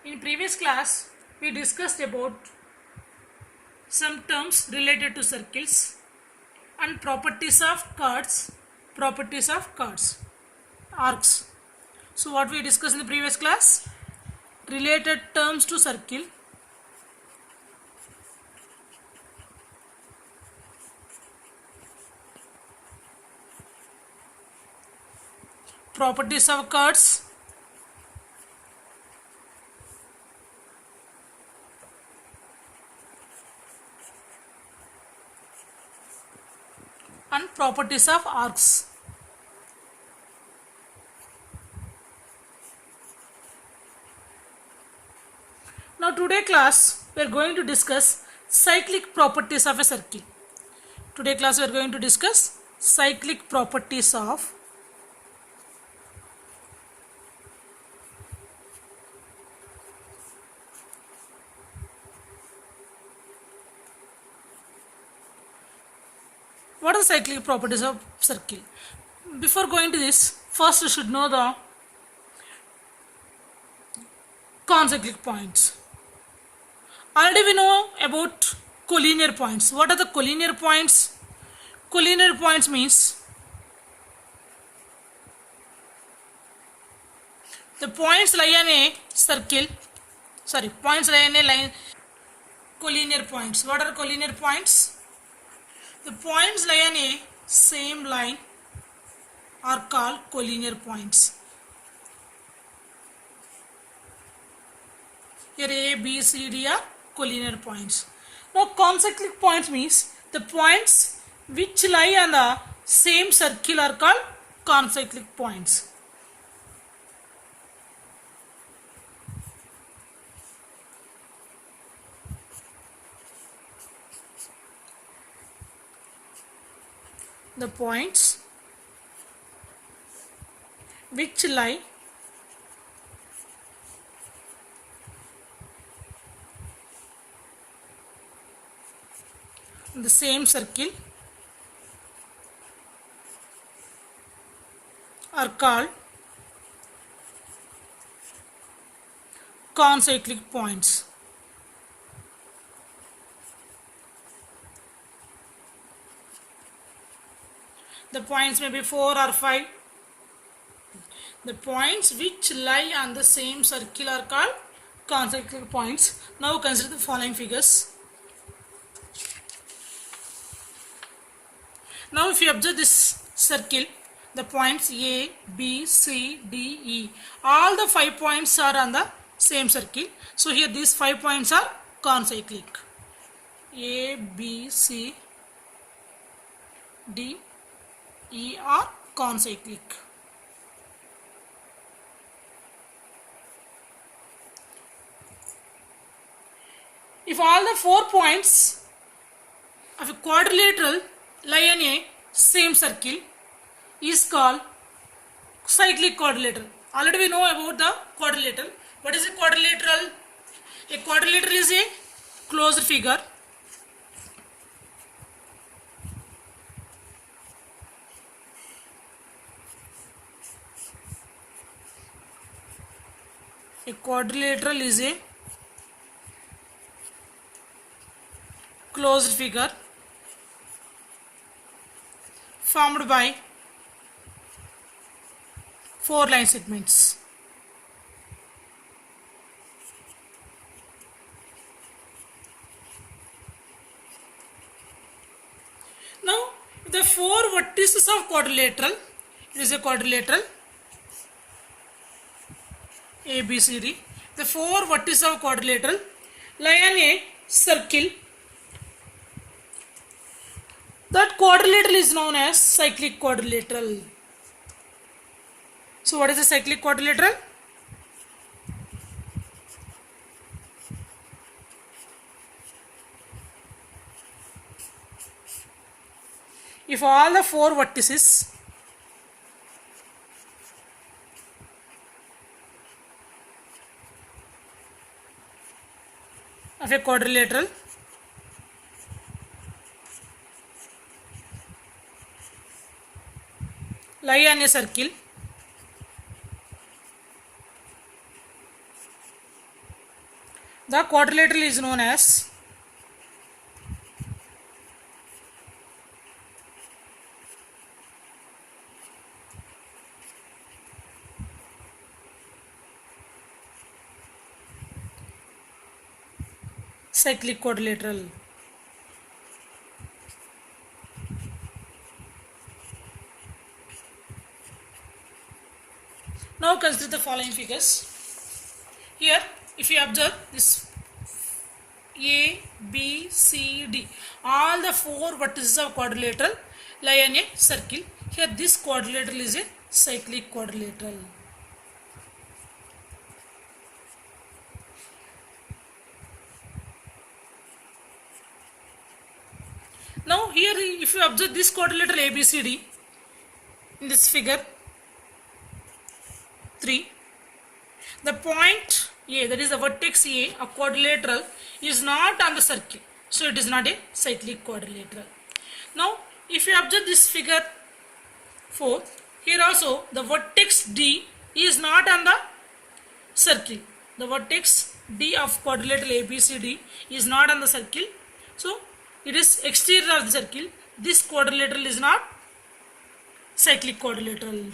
In previous class, we discussed about some terms related to circles and properties of arcs. So what we discussed in the previous class? Related terms to circle, properties of curves, and properties of arcs. Now today class we are going to discuss cyclic properties of a circle. Today class we are going to discuss cyclic properties of what are the cyclic properties of circle? Before going to this, first you should know the concyclic points. Already we know about collinear points. What are the collinear points? Collinear points means the points lie on a circle. Points lie on a line. Collinear points. What are collinear points? The points lie on a same line are called collinear points. Here A, B, C, D are collinear points. Now concyclic points means the points which lie on the same circle are called concyclic points. The points which lie in the same circle are called concyclic points. The points may be 4 or 5. The points which lie on the same circle are called concyclic points. Now consider the following figures. Now if you observe this circle, the points A, B, C, D, E, all the 5 points are on the same circle. So here these 5 points are concyclic. A, B, C, D, E are concyclic. If all the 4 points of a quadrilateral lie on a same circle is called cyclic quadrilateral. Already we know about the quadrilateral. What is a quadrilateral? A quadrilateral is a closed figure. A quadrilateral is a closed figure formed by 4 line segments. Now the 4 vertices of quadrilateral, it is a quadrilateral A, B, C, D. The 4 vertices of quadrilateral lie on a circle. That quadrilateral is known as cyclic quadrilateral. So what is a cyclic quadrilateral? If all the 4 vertices of a quadrilateral lie on a circle, The quadrilateral is known as cyclic quadrilateral. Now consider the following figures. Here, if you observe this A, B, C, D, all the four vertices of quadrilateral lie in a circle. Here, this quadrilateral is a cyclic quadrilateral. Now, here, if you observe this quadrilateral ABCD in this figure 3, the point A, that is the vertex A of quadrilateral, is not on the circle. So, it is not a cyclic quadrilateral. Now, if you observe this figure 4, here also the vertex D is not on the circle. The vertex D of quadrilateral ABCD is not on the circle. So, it is exterior of the circle. This quadrilateral is not cyclic quadrilateral.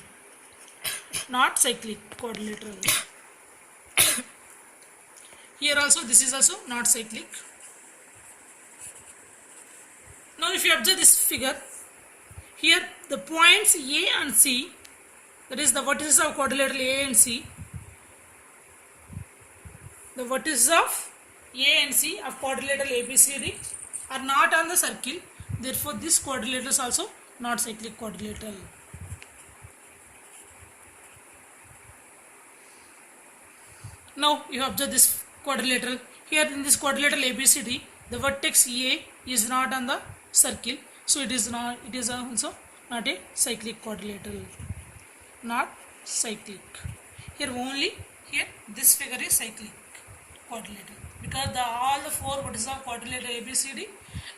Not cyclic quadrilateral. Here also, this is also not cyclic. Now, if you observe this figure, here the points A and C, that is the vertices of quadrilateral A and C, the vertices of A and C of quadrilateral ABCD are not on the circle. Therefore, this quadrilateral is also not cyclic quadrilateral. Now, you observe this quadrilateral. Here in this quadrilateral ABCD, the vertex A is not on the circle. So, it is also not a cyclic quadrilateral. Not cyclic. Here this figure is cyclic quadrilateral, because all the four vertices of quadrilateral ABCD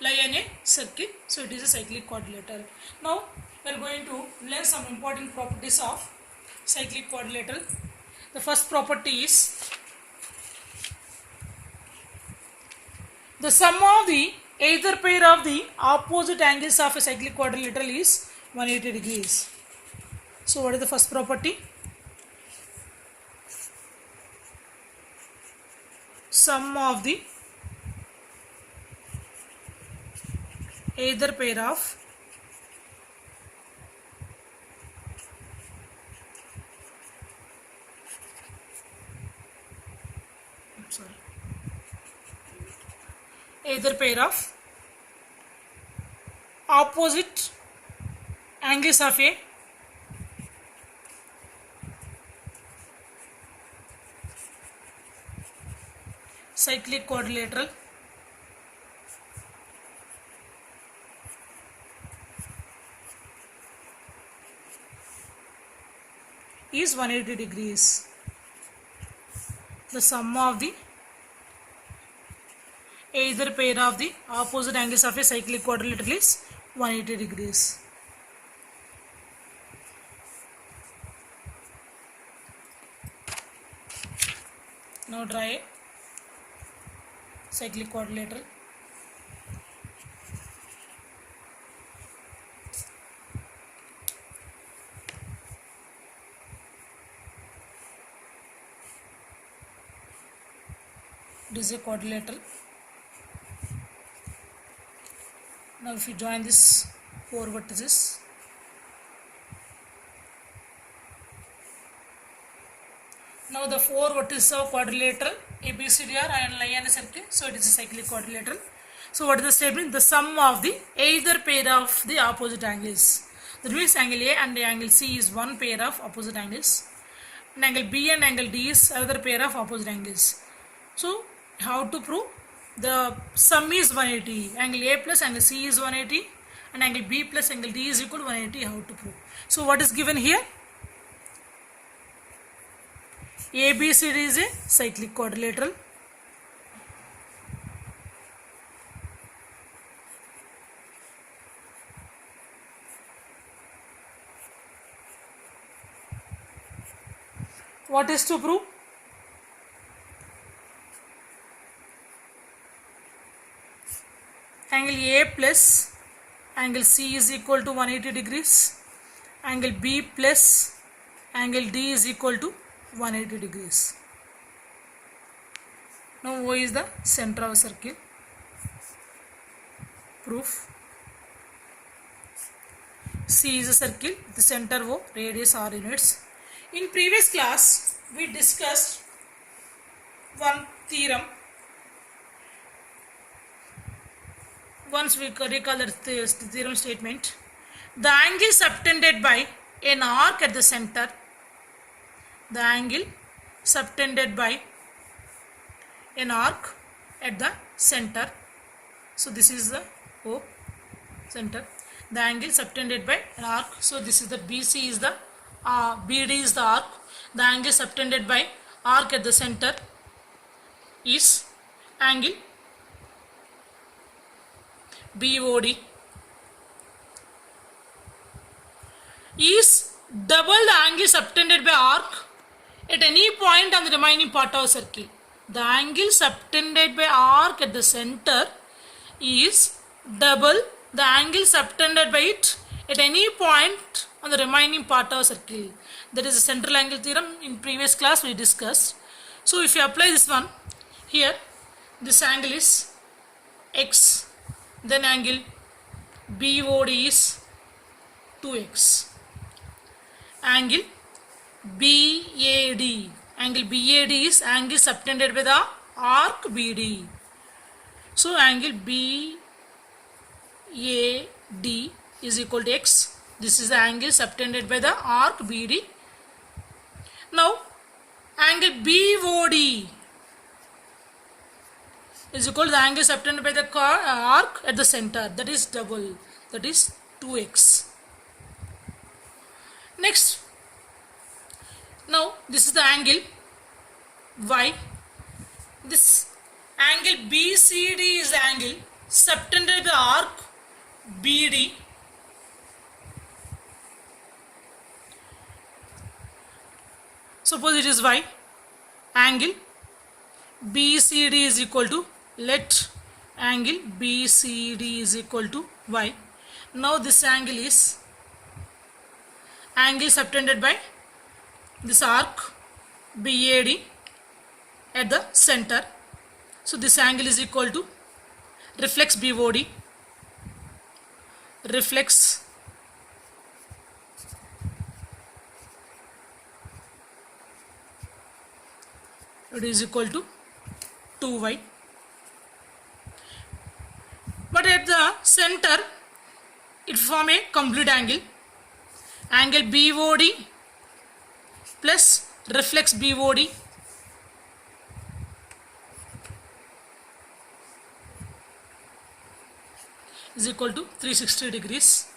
lie in a circle, so it is a cyclic quadrilateral. Now we are going to learn some important properties of cyclic quadrilateral. The first property is the sum of the either pair of the opposite angles of a cyclic quadrilateral is 180 degrees. So what is the first property? Sum of the either pair of opposite angles of a cyclic quadrilateral is 180 degrees. The sum of the either pair of the opposite angles of a cyclic quadrilateral is 180 degrees. Now draw a cyclic quadrilateral. It is a quadrilateral. Now if you join this four vertices, now the four vertices of quadrilateral ABCD are and lie in a circle, so it is a cyclic quadrilateral. So what is the statement? The sum of the either pair of the opposite angles. That means angle A and angle C is one pair of opposite angles, and angle B and angle D is another pair of opposite angles. So how to prove? The sum is 180. Angle A plus angle C is 180, and angle B plus angle D is equal to 180. How to prove? So what is given here? ABCD is a cyclic quadrilateral. What is to prove? angle A plus angle C is equal to 180 degrees, angle B plus angle D is equal to 180 degrees. Now O is the center of a circle. Proof. C is a circle, the center O, radius R units. In previous class we discussed one theorem. Once we recall the theorem statement, the angle subtended by an arc at the center, the angle subtended by an arc at the center, so this is the O, center, the angle subtended by an arc, so this is the BC is the BD is the arc, the angle subtended by arc at the center is angle BOD, is double the angle subtended by arc at any point on the remaining part of circle. The angle subtended by arc at the center is double the angle subtended by it at any point on the remaining part of circle. That is the central angle theorem. In previous class we discussed. So if you apply this one here, this angle is x, then angle BOD is 2x, angle BAD is angle subtended by the arc BD, so angle BAD is equal to x. This is the angle subtended by the arc BD. Now angle BOD is equal to the angle subtended by the arc at the center, that is double, that is 2x. Next, now this is the angle y. This angle BCD is the angle subtended by the arc BD. Suppose it is y, angle BCD is equal to, let angle BCD is equal to y. Now this angle is angle subtended by this arc BAD at the center, so this angle is equal to reflex BOD, reflex it is equal to 2y, but at the center it form a complete angle, angle BOD plus reflex BOD is equal to 360 degrees.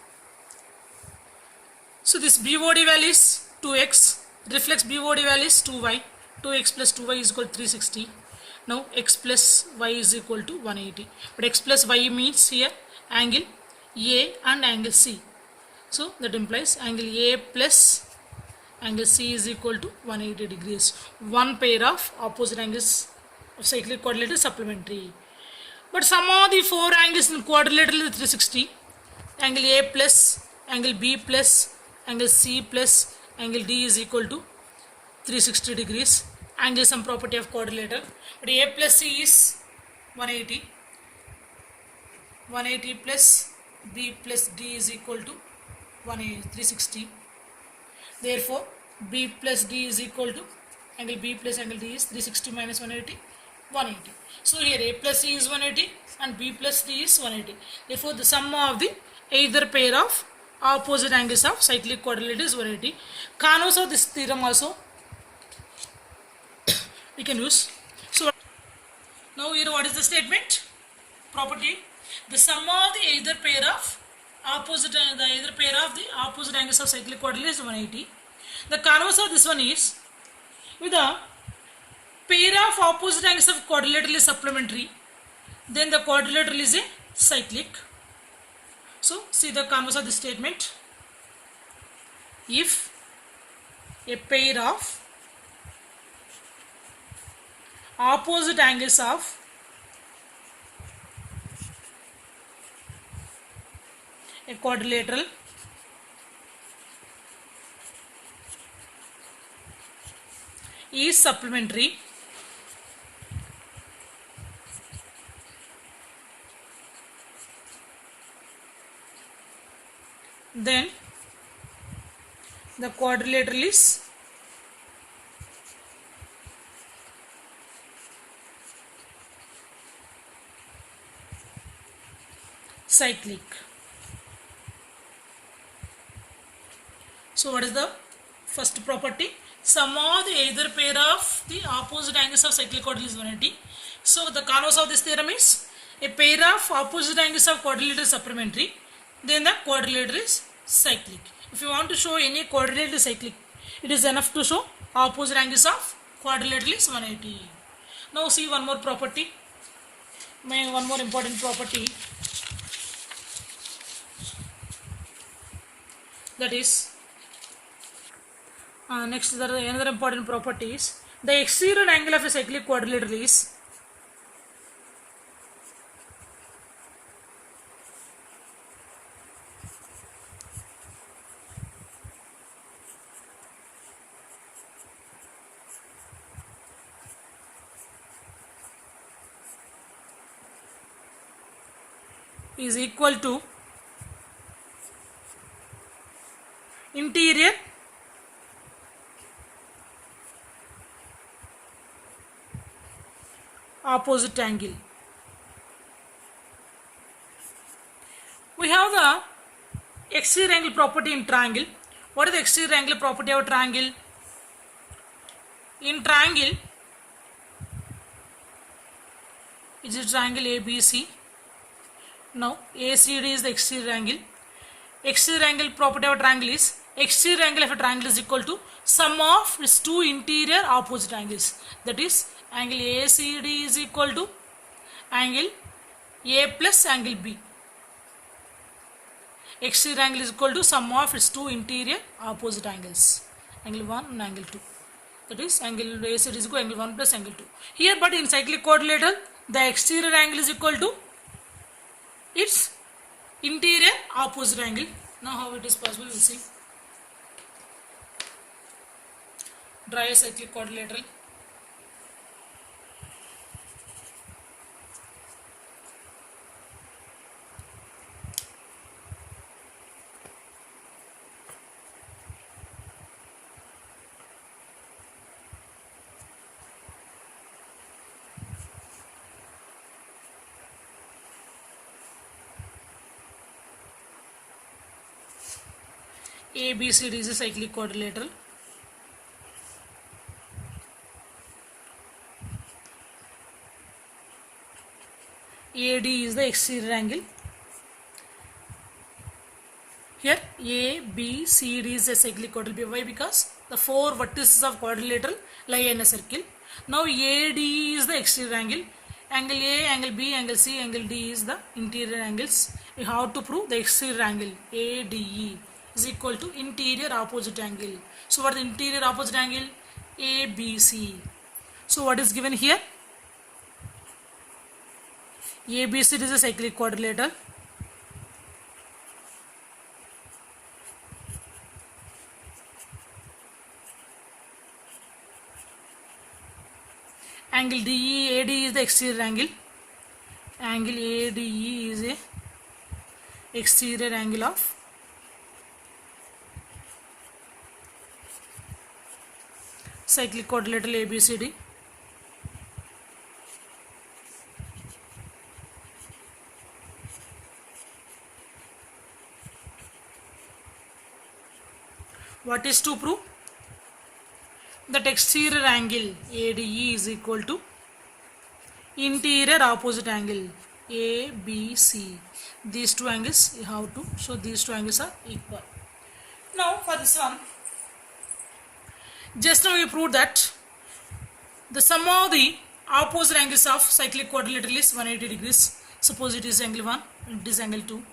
So this BOD value is 2x, reflex BOD value is 2y, 2x plus 2y is equal to 360. Now x plus y is equal to 180, but x plus y means here angle A and angle C, so that implies angle A plus angle C is equal to 180 degrees. One pair of opposite angles of cyclic quadrilateral supplementary. But sum of the four angles in quadrilateral is 360. Angle A plus, angle B plus, angle C plus, angle D is equal to 360 degrees. Angle is some property of quadrilateral. But A plus C is 180. 180 plus B plus D is equal to 360. Therefore, B plus D is equal to angle B plus angle D is 360 minus 180, 180. So here A plus C is 180 and B plus D is 180. Therefore, the sum of the either pair of opposite angles of cyclic quadrilateral is 180. Converse of this theorem also we can use. So now here what is the statement? Property: the sum of the either pair of opposite angles of cyclic quadrilateral is 180. The converse of this one is, with the pair of opposite angles of quadrilateral is supplementary, then the quadrilateral is a cyclic. So see the converse of this statement: if a pair of opposite angles of quadrilateral is supplementary then the quadrilateral is cyclic. So what is the first property? Sum of the either pair of the opposite angles of cyclic quadrilateral is 180. So the converse of this theorem is a pair of opposite angles of quadrilateral is supplementary, then the quadrilateral is cyclic. If you want to show any quadrilateral cyclic, it is enough to show opposite angles of quadrilateral is 180. Now see one more property, one more important property, that is next there are another important property is the exterior angle of a cyclic quadrilateral is equal to interior opposite angle. We have the exterior angle property in triangle. What is the exterior angle property of triangle? In triangle, it is triangle ABC. Now ACD is the exterior angle. Exterior angle property of triangle is exterior angle of a triangle is equal to sum of its two interior opposite angles. That is angle ACD is equal to angle A plus angle B. Exterior angle is equal to sum of its two interior opposite angles, angle 1 and angle 2. That is angle ACD is equal to angle 1 plus angle 2. Here but in cyclic quadrilateral the exterior angle is equal to its interior opposite angle. Now how it is possible, we will see. Draw a cyclic quadrilateral. ABCD is a cyclic quadrilateral. AD is the exterior angle. Here ABCD is a cyclic quadrilateral. Why? Because the four vertices of quadrilateral lie in a circle. Now AD is the exterior angle. Angle A, angle B, angle C, angle D is the interior angles. We have to prove the exterior angle ADE is equal to interior opposite angle. So what is the interior opposite angle? ABC. So what is given here? ABCD is a cyclic quadrilateral. Angle DE, AD is the exterior angle. Angle ADE is a exterior angle of cyclic quadrilateral ABCD. What is to prove? That exterior angle ADE is equal to interior opposite angle ABC. These two angles you have to show these two angles are equal. Now for this one, just now we proved that the sum of the opposite angles of cyclic quadrilateral is 180 degrees. Suppose it is angle 1, it is angle 2.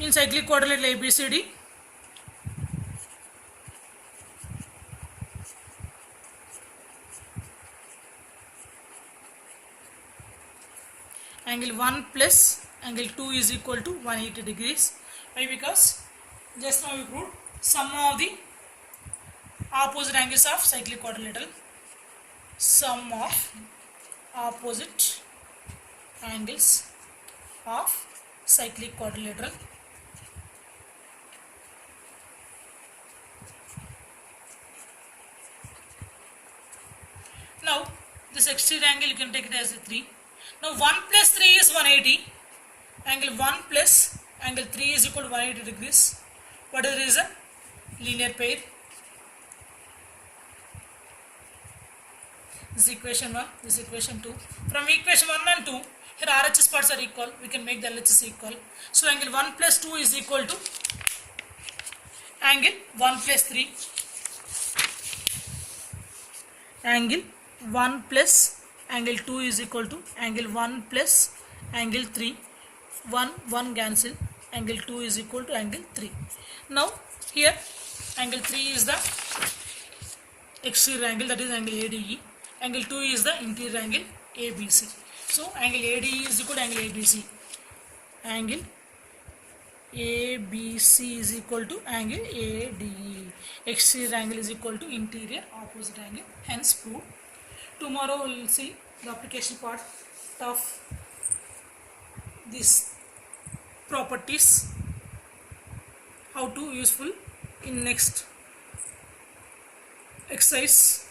In cyclic quadrilateral ABCD, angle 1 plus angle 2 is equal to 180 degrees. Why? Because just now we proved sum of the opposite angles of cyclic quadrilateral. Sum of opposite angles of cyclic quadrilateral. Now this exterior angle you can take it as a 3. Now 1 plus 3 is 180. Angle 1 plus angle 3 is equal to 180 degrees. What is the reason? Linear pair. This is equation 1, this is equation 2. From equation 1 and 2, here RHS parts are equal. We can make the LHS equal. So angle 1 plus 2 is equal to angle 1 plus 3. Angle 1 plus angle 2 is equal to angle 1 plus angle 3. 1 cancel. Angle 2 is equal to angle 3. Now here angle 3 is the exterior angle, that is angle ADE. Angle 2 is the interior angle ABC. So angle ADE is equal to angle ABC. Angle ABC is equal to angle ADE. Exterior angle is equal to interior opposite angle. Hence proved. Tomorrow we will see the application part of these properties. How to useful in next exercise.